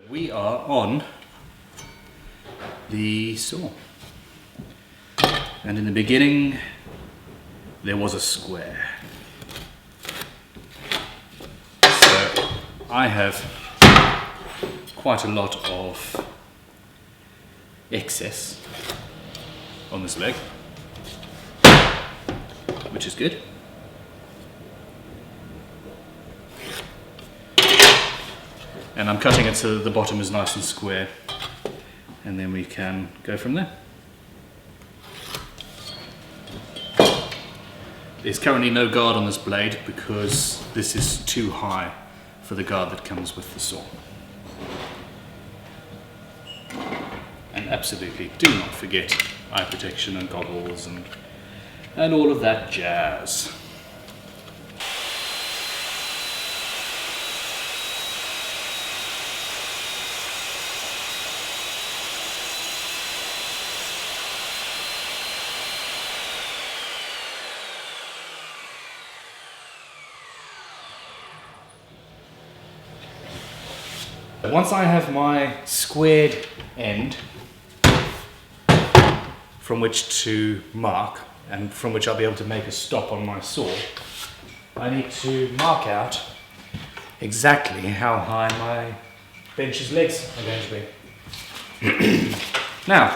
We are on the saw, and in the beginning there was a square. So I have quite a lot of excess on this leg, which is good. And I'm cutting it so that the bottom is nice and square, and then we can go from there. There's currently no guard on this blade because this is too high for the guard that comes with the saw. And absolutely do not forget eye protection and goggles and all of that jazz. Once I have my squared end from which to mark and from which I'll be able to make a stop on my saw, I need to mark out exactly how high my bench's legs are going to be. Now,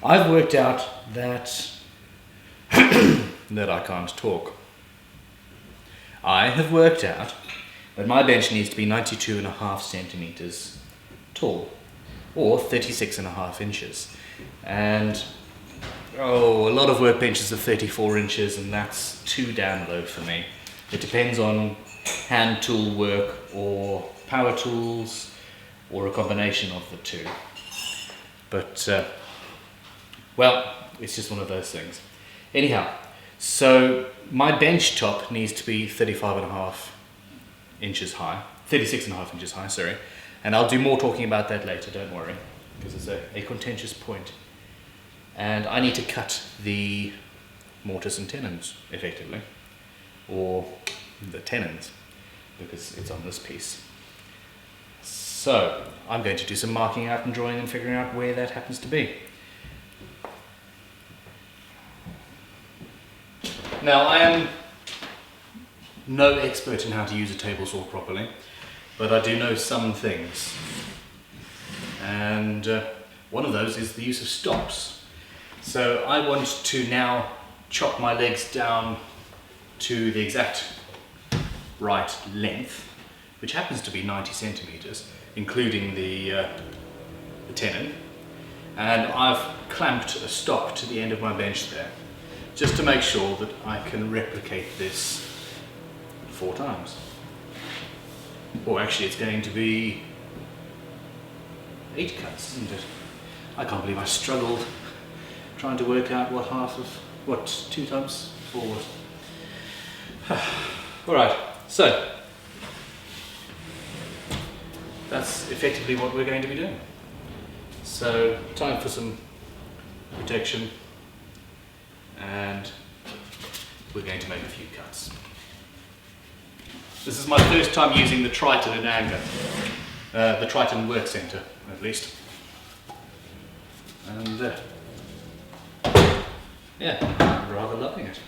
I've worked out that that I can't talk. I have worked out that my bench needs to be 92.5 centimeters tall, or 36.5 inches. And a lot of workbenches are 34 inches, and that's too damn low for me. It depends on hand tool work or power tools, or a combination of the two. But, well, it's just one of those things. Anyhow, so my bench top needs to be 35.5 inches high, 36.5 inches high, sorry. And I'll do more talking about that later, don't worry, because it's a contentious point. And I need to cut the mortise and tenons, effectively, or the tenons, because it's on this piece. So I'm going to do some marking out and drawing and figuring out where that happens to be. Now, I am no expert in how to use a table saw properly, but I do know some things. And one of those is the use of stops. So I want to now chop my legs down to the exact right length, which happens to be 90 centimeters, including the tenon. And I've clamped a stop to the end of my bench there, just to make sure that I can replicate this 4 times. Or actually it's going to be 8 cuts, isn't it? I can't believe I struggled trying to work out what half of, what 2 times 4 was. Alright, so that's effectively what we're going to be doing. So time for some protection, and we're going to make a few cuts. This is my first time using the Triton in anger, the Triton Workcentre at least, and yeah, I'm rather loving it.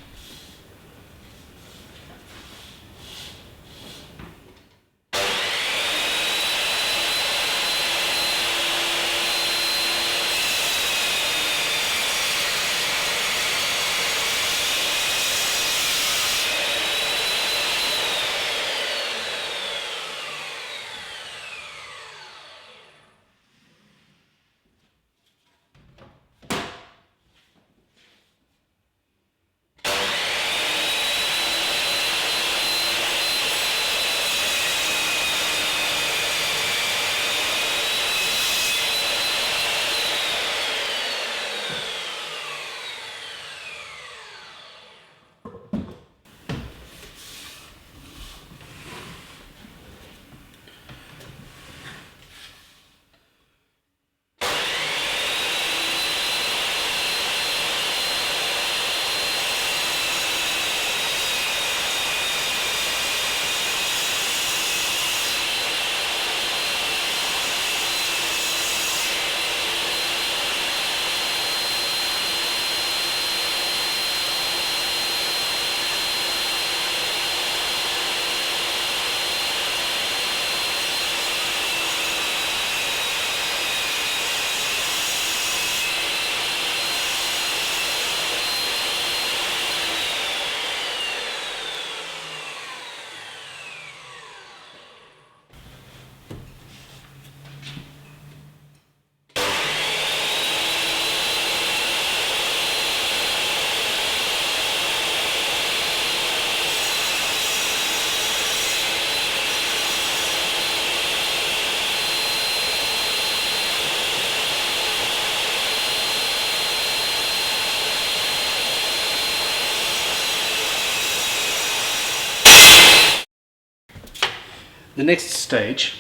the next stage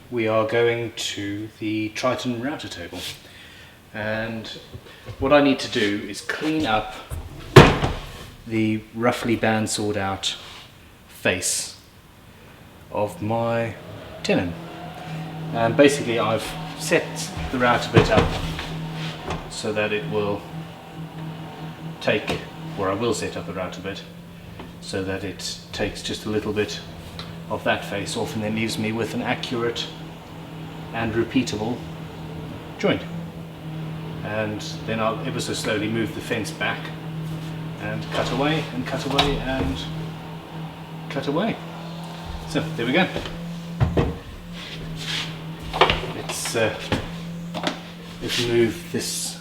we are going to the Triton Router Table, and what I need to do is clean up the roughly bandsawed out face of my tenon. And basically I've set the router bit up so that it will take, or I will set up the router bit so that it takes just a little bit of that face off and then leaves me with an accurate and repeatable joint. And then I'll ever so slowly move the fence back and cut away and cut away and cut away. So there we go. Let's move this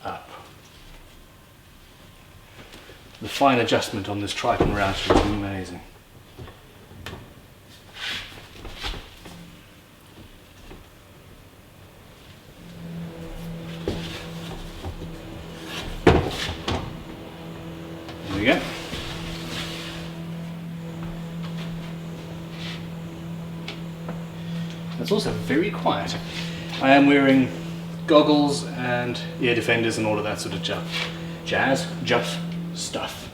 up. The fine adjustment on this Triton router is amazing. There we go. It's also very quiet. I am wearing goggles and ear defenders and all of that sort of stuff.